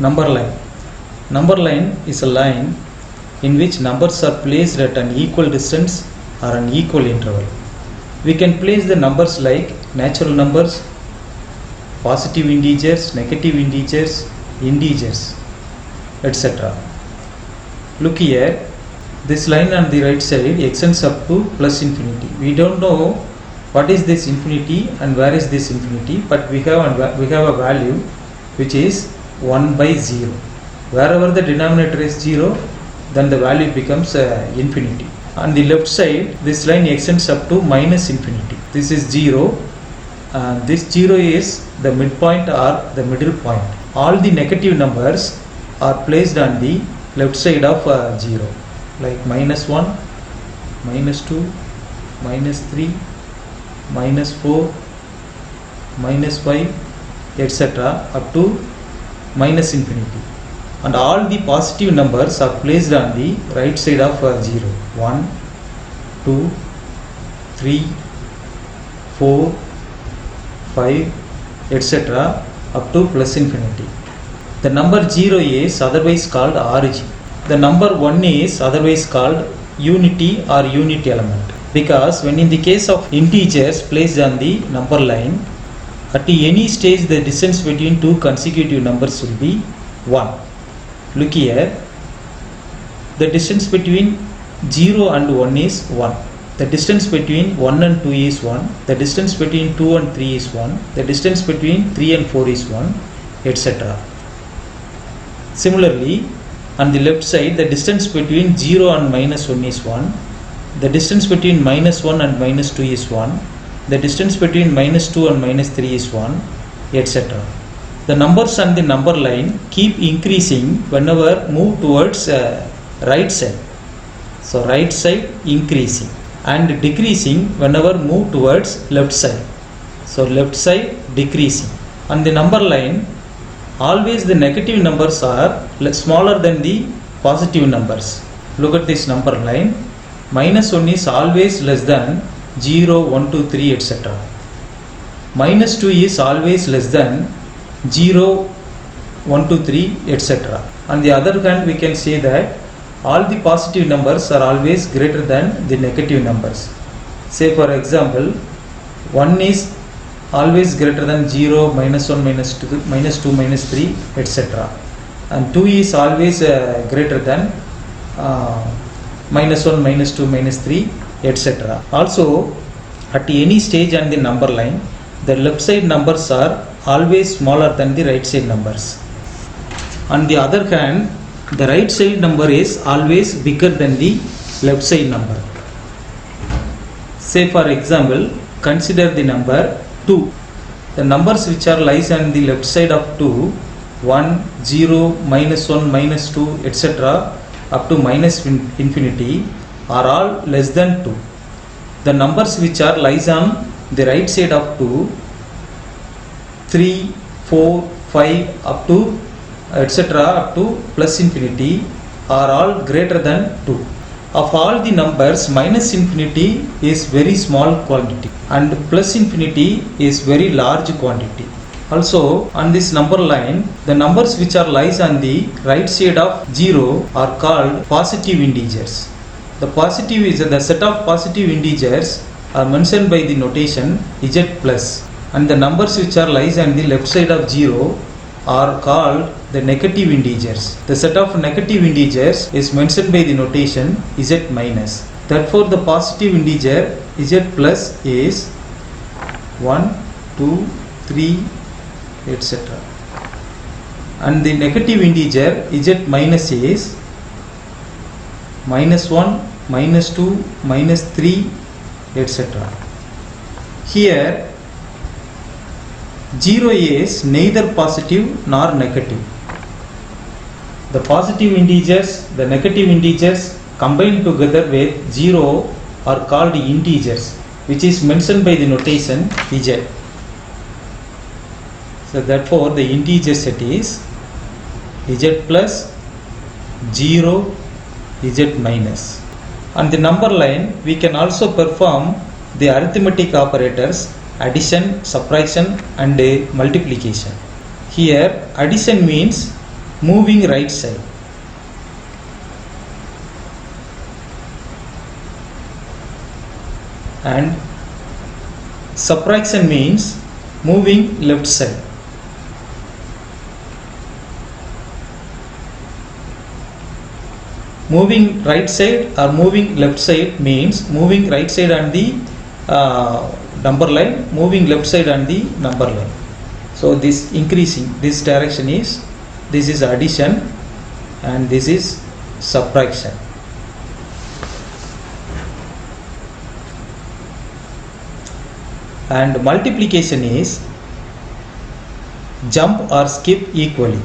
Number line. Number line is a line in which numbers are placed at an equal distance or an equal interval. We can place the numbers like natural numbers, positive integers, negative integers, integers, etc. Look here, this line on the right side extends up to plus infinity. We don't know what is this infinity and where is this infinity, but we have a value which is 1 by 0. Wherever the denominator is 0, then the value becomes infinity. On the left side, this line extends up to minus infinity. This is 0. This 0 is the midpoint or the middle point. All the negative numbers are placed on the left side of 0, like minus 1, minus 2, minus 3, minus 4, minus 5, etc. up to minus infinity. And all the positive numbers are placed on the right side of 0. 1, 2, 3, 4, 5, etc. up to plus infinity. The number 0 is otherwise called origin. The number 1 is otherwise called unity or unit element, because when in the case of integers placed on the number line, at any stage the distance between two consecutive numbers will be 1. Look here, the distance between 0 and 1 is 1. The distance between 1 and 2 is 1. The distance between 2 and 3 is 1. The distance between 3 and 4 is 1, etc. Similarly, on the left side, the distance between 0 and minus 1 is 1. The distance between minus 1 and minus 2 is 1. The distance between minus 2 and minus 3 is 1, etc. The numbers on the number line keep increasing whenever move towards right side. So right side increasing, and decreasing whenever move towards left side. So left side decreasing. On the number line, always the negative numbers are smaller than the positive numbers. Look at this number line. Minus 1 is always less than 0, 1, 2, 3, etc. Minus 2 is always less than 0, 1, 2, 3, etc. On the other hand, we can say that all the positive numbers are always greater than the negative numbers. Say for example, 1 is always greater than 0, minus 1, minus 2, minus 3, etc. And 2 is always greater than minus 1, minus 2, minus 3, etc. Also, at any stage on the number line, the left side numbers are always smaller than the right side numbers. On the other hand, the right side number is always bigger than the left side number. Say for example, consider the number 2. The numbers which are lies on the left side of 2, 1, 0, minus 1, minus 2, etc. up to minus infinity are all less than 2. The numbers which are lies on the right side of 2, 3, 4, 5 up to etc. up to plus infinity are all greater than 2. Of all the numbers, minus infinity is very small quantity and plus infinity is very large quantity. Also, on this number line, the numbers which are lies on the right side of 0 are called positive integers. The positive is the set of positive integers are mentioned by the notation z plus, and the numbers which are lies on the left side of 0 are called the negative integers. The set of negative integers is mentioned by the notation z minus. Therefore, the positive integer z plus is 1, 2, 3, etc. And the negative integer z minus is minus 1, minus 2, minus 3, etc. Here 0 is neither positive nor negative. The positive integers, the negative integers combined together with 0 are called integers, which is mentioned by the notation z. So therefore the integer set is z plus 0 z minus. On the number line, we can also perform the arithmetic operators addition, subtraction and multiplication. Here addition means moving right side. And subtraction means moving left side. Moving right side or moving left side means moving right side on the number line, moving left side on the number line. So this increasing, this direction is, this is addition and this is subtraction. And multiplication is jump or skip equally.